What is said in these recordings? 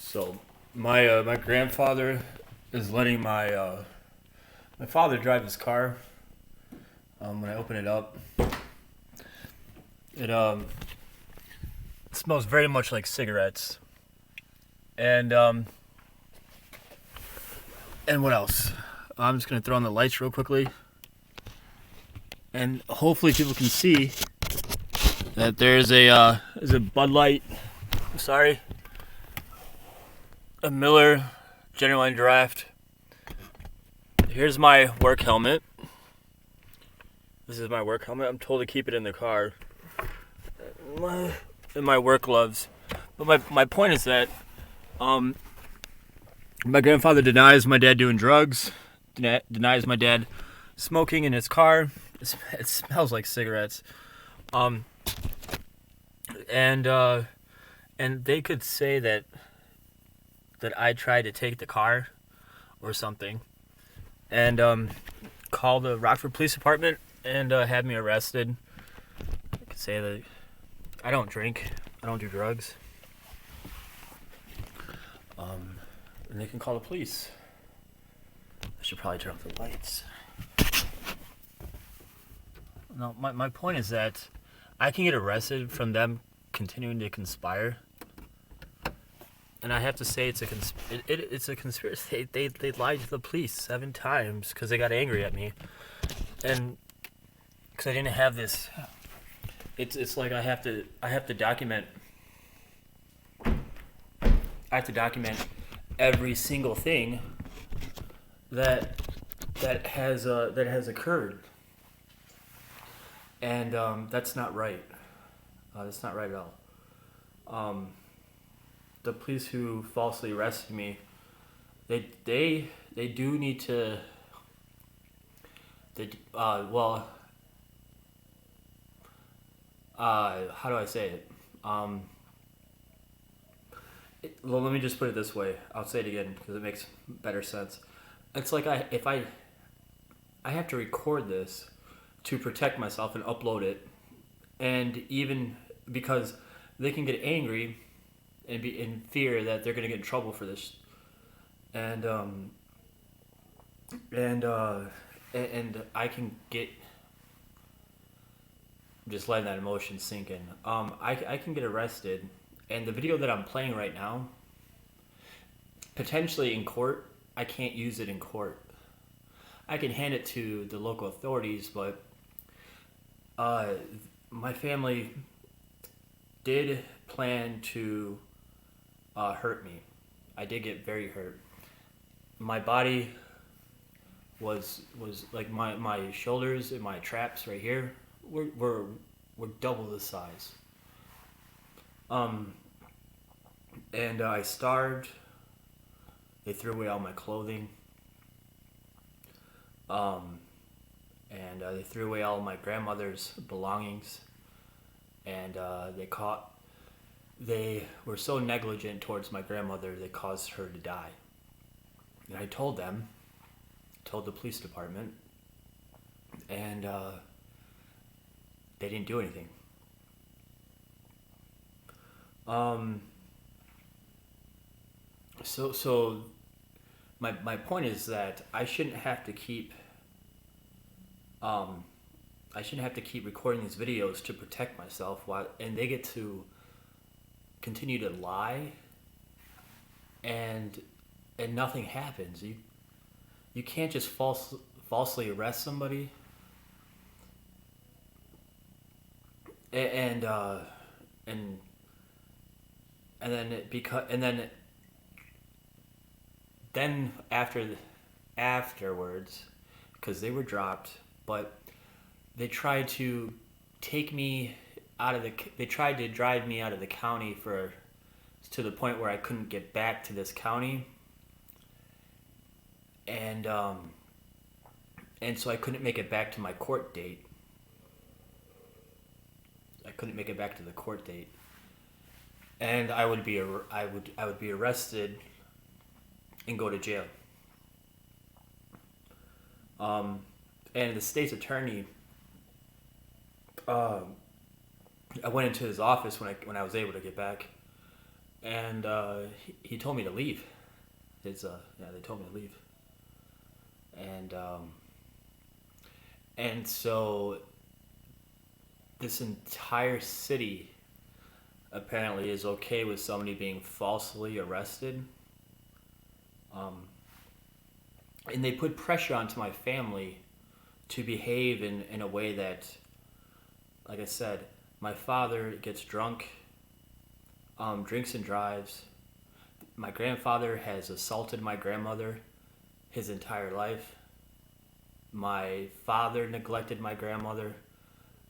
So my grandfather is letting my father drive his car. When I open it up, it smells very much like cigarettes. And and what else? I'm just gonna throw on the lights real quickly, and hopefully people can see that there's a Bud Light. I'm sorry, a Miller Genuine Draft. Here's my work helmet. This is my work helmet. I'm told to keep it in the car. And my work gloves. But my point is that my grandfather denies my dad doing drugs. Denies my dad smoking in his car. It smells like cigarettes. And they could say that I tried to take the car or something, and call the Rockford Police Department and have me arrested. I could say that I don't drink, I don't do drugs, and they can call the police. I should probably turn off the lights. No, my point is that I can get arrested from them continuing to conspire. And I have to say it's a conspiracy. They lied to the police 7 times because they got angry at me, and because I didn't have this. It's like I have to document. I have to document every single thing that has occurred, and that's not right. That's not right at all. The police who falsely arrested me, they do need to. How do I say it? Well, let me just put it this way. I'll say it again because it makes better sense. It's like I have to record this to protect myself and upload it, and even because they can get angry and be in fear that they're gonna get in trouble for this, and I can get, just letting that emotion sink in. I can get arrested, and the video that I'm playing right now, potentially in court, I can't use it in court. I can hand it to the local authorities, but my family did plan to hurt me. I did get very hurt. My body was like my shoulders and my traps right here were double the size. And I starved. They threw away all my clothing. And they threw away all my grandmother's belongings. And they were so negligent towards my grandmother, they caused her to die. And I told the police department, and they didn't do anything. So my point is that I shouldn't have to keep recording these videos to protect myself, and they get to continue to lie, and nothing happens. You can't just falsely arrest somebody and then afterwards, because they were dropped, but they tried to they tried to drive me out of the county to the point where I couldn't get back to this county, and so I couldn't make it back to my court date. I couldn't make it back to the court date, and I would be arrested and go to jail. And the state's attorney, I went into his office when I was able to get back, and he told me to leave. They told me to leave, and so this entire city apparently is okay with somebody being falsely arrested. Um, and they put pressure onto my family to behave in a way that, like I said, my father gets drunk, drinks and drives. My grandfather has assaulted my grandmother his entire life. My father neglected my grandmother.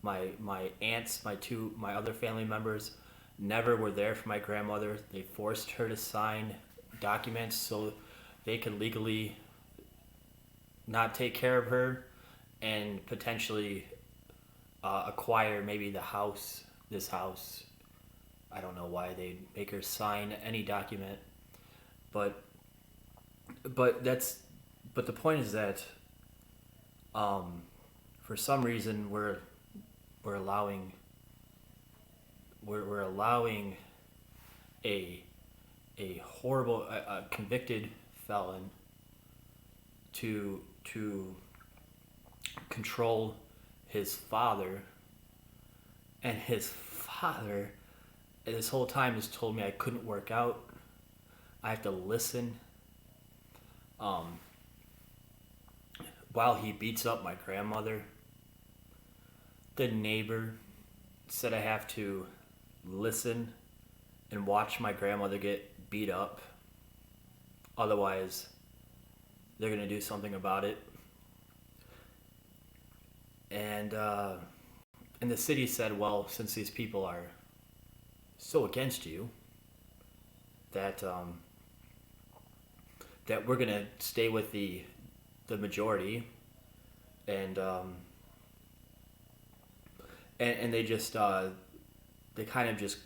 My aunts, my other family members, never were there for my grandmother. They forced her to sign documents so they could legally not take care of her and potentially acquire maybe this house. I don't know why they'd make her sign any document, but but that's but the point is that for some reason we're allowing we're allowing a horrible a convicted felon to control his father, and his father this whole time has told me I couldn't work out. I have to listen um, while he beats up my grandmother. The neighbor said I have to listen and watch my grandmother get beat up. Otherwise, they're going to do something about it. And the city said, well, since these people are so against you, that that we're going to stay with the majority, and and they just they kind of just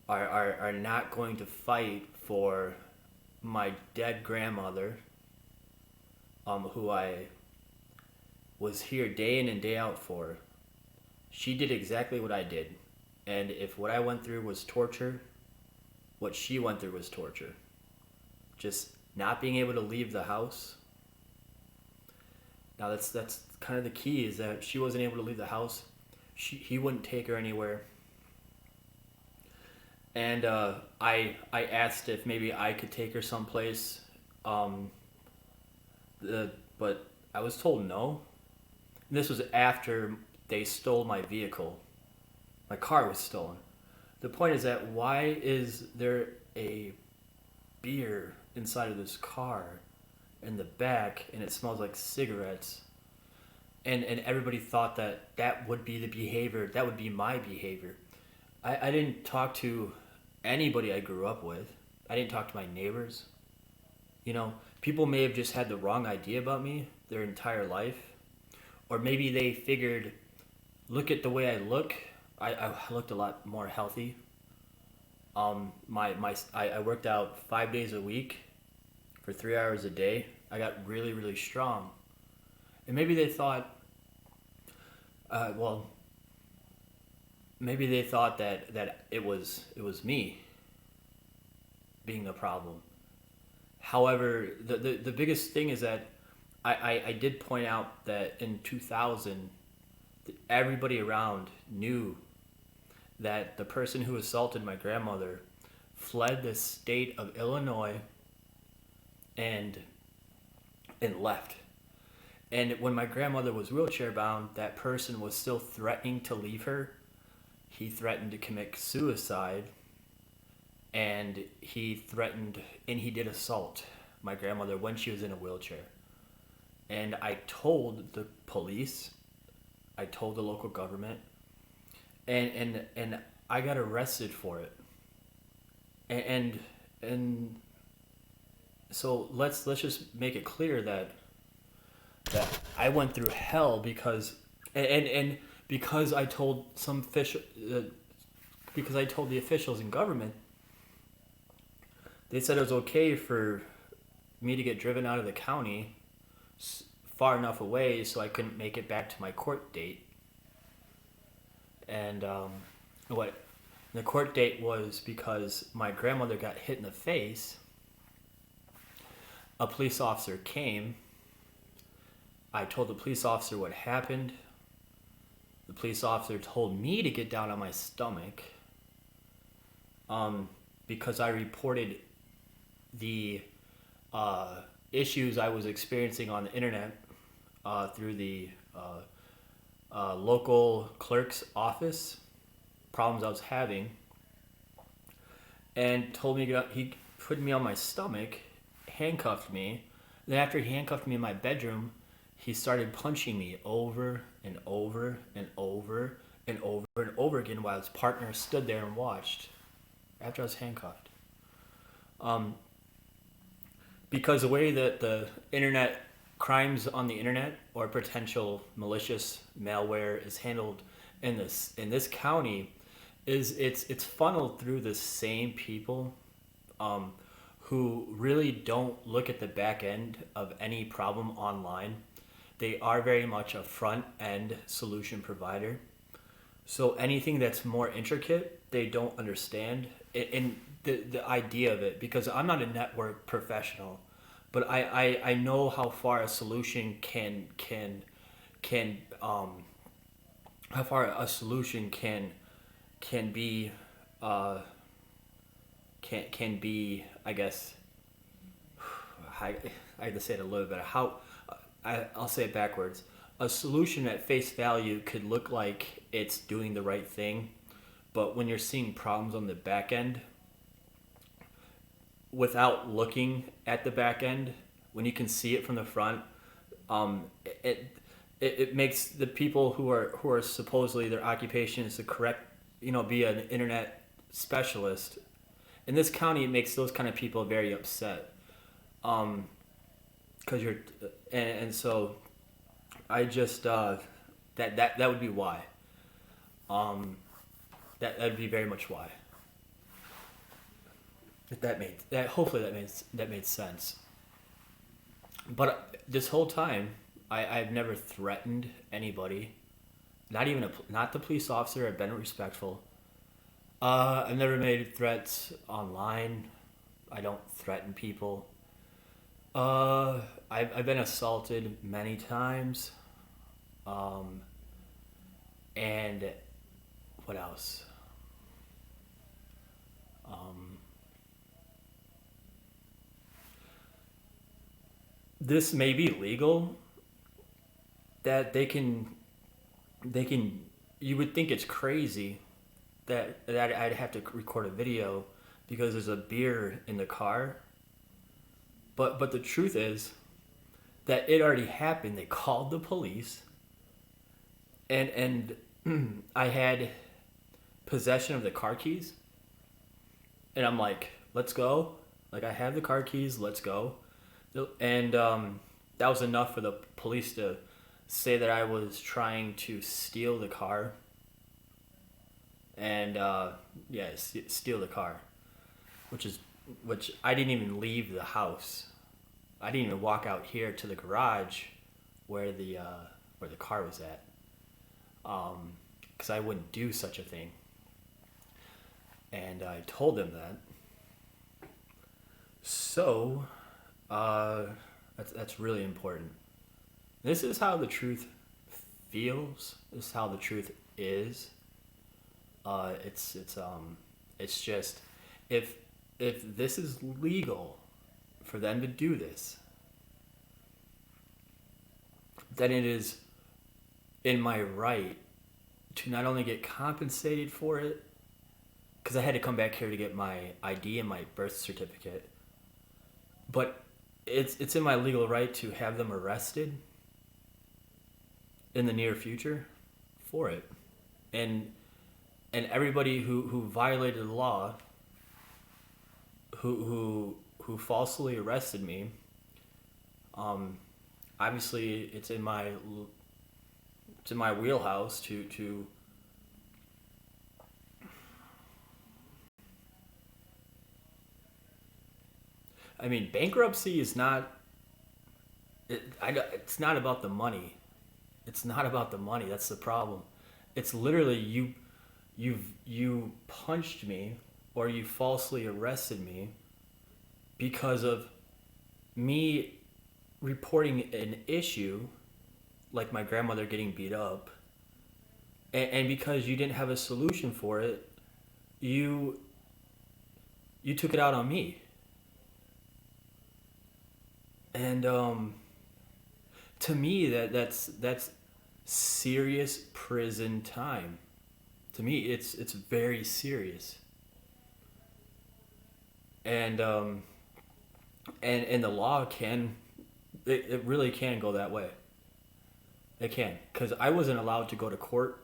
are not going to fight for my dead grandmother, who I was here day in and day out for. She did exactly what I did, and if what I went through was torture, what she went through was torture. Just not being able to leave the house. Now that's kind of the key, is that she wasn't able to leave the house. He wouldn't take her anywhere. And I asked if maybe I could take her someplace, but I was told no. And this was after they stole my vehicle. My car was stolen. The point is that why is there a beer inside of this car in the back, and it smells like cigarettes? And everybody thought that would be the behavior, that would be my behavior. I didn't talk to anybody I grew up with. I didn't talk to my neighbors. You know, people may have just had the wrong idea about me their entire life. Or maybe they figured, look at the way I look. I looked a lot more healthy. I worked out 5 days a week for 3 hours a day. I got really, really strong. And maybe they thought, maybe they thought that it was me being the problem. However, the biggest thing is that I did point out that in 2000, everybody around knew that the person who assaulted my grandmother fled the state of Illinois and left. And when my grandmother was wheelchair bound, that person was still threatening to leave her. He threatened to commit suicide, and he did assault my grandmother when she was in a wheelchair. And I told the police, I told the local government, and I got arrested for it. And so let's just make it clear that I went through hell because because I told because I told the officials in government. They said it was okay for me to get driven out of the county far enough away so I couldn't make it back to my court date. And The court date was because my grandmother got hit in the face. A police officer came. I told the police officer what happened. The police officer told me to get down on my stomach, because I reported the issues I was experiencing on the internet through the local clerk's office, problems I was having, and told me to get up. He put me on my stomach, handcuffed me. Then after he handcuffed me in my bedroom, he started punching me over and over and over and over and over again while his partner stood there and watched after I was handcuffed. Because the way that the internet crimes on the internet or potential malicious malware is handled in this county is it's funneled through the same people who really don't look at the back end of any problem online. They are very much a front end solution provider. So anything that's more intricate, they don't understand. And the idea of it, because I'm not a network professional, but I know how far a solution can how far a solution can be can be, I guess. I have to say it a little bit. I'll say it backwards. A solution at face value could look like it's doing the right thing, but when you're seeing problems on the back end, without looking at the back end, when you can see it from the front, it makes the people who are supposedly their occupation is to be an internet specialist. In this county, it makes those kind of people very upset. Because and so I just that would be why. That'd be very much why. Hopefully that made sense. But this whole time, I've never threatened anybody. Not the police officer. I've been respectful. I've never made threats online. I don't threaten people. I've been assaulted many times. And what else? This may be legal. That you would think it's crazy that I'd have to record a video because there's a beer in the car. But the truth is that it already happened. They called the police, and I had possession of the car keys, and I'm like, let's go. Like, I have the car keys, let's go. And that was enough for the police to say that I was trying to steal the car. And steal the car, which I didn't even leave the house. I didn't even walk out here to the garage where the car was at, because I wouldn't do such a thing. And I told them that. So that's really important. This is how the truth feels. This is how the truth is. It's just if this is legal for them to do this, then it is in my right to not only get compensated for it, because I had to come back here to get my ID and my birth certificate, but it's in my legal right to have them arrested in the near future for it. And everybody who violated the law, who falsely arrested me, obviously it's in my wheelhouse to I mean, bankruptcy is not. It's not about the money. It's not about the money. That's the problem. It's literally you punched me or you falsely arrested me because of me reporting an issue like my grandmother getting beat up, and because you didn't have a solution for it, you you took it out on me. And to me, that's serious prison time. To me, it's very serious. And and the law can, it really can go that way. It can, because I wasn't allowed to go to court.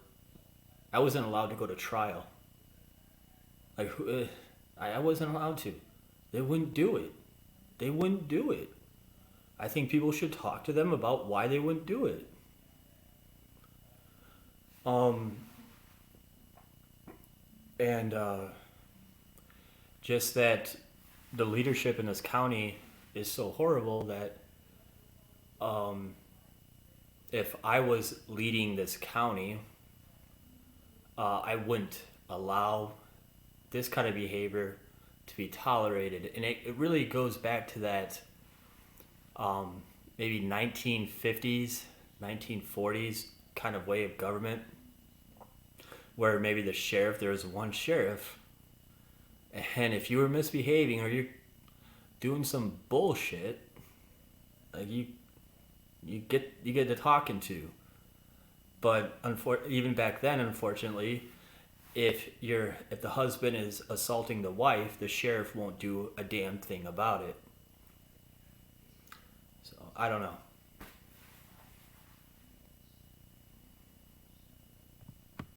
I wasn't allowed to go to trial. Like I wasn't allowed to. They wouldn't do it. They wouldn't do it. I think people should talk to them about why they wouldn't do it. Um, and just that the leadership in this county is so horrible that um, if I was leading this county, I wouldn't allow this kind of behavior to be tolerated. And it really goes back to that maybe 1950s, 1940s kind of way of government, where maybe there was one sheriff, and if you were misbehaving or you're doing some bullshit, like you get to talking to. But even back then, unfortunately, if the husband is assaulting the wife, the sheriff won't do a damn thing about it. So I don't know.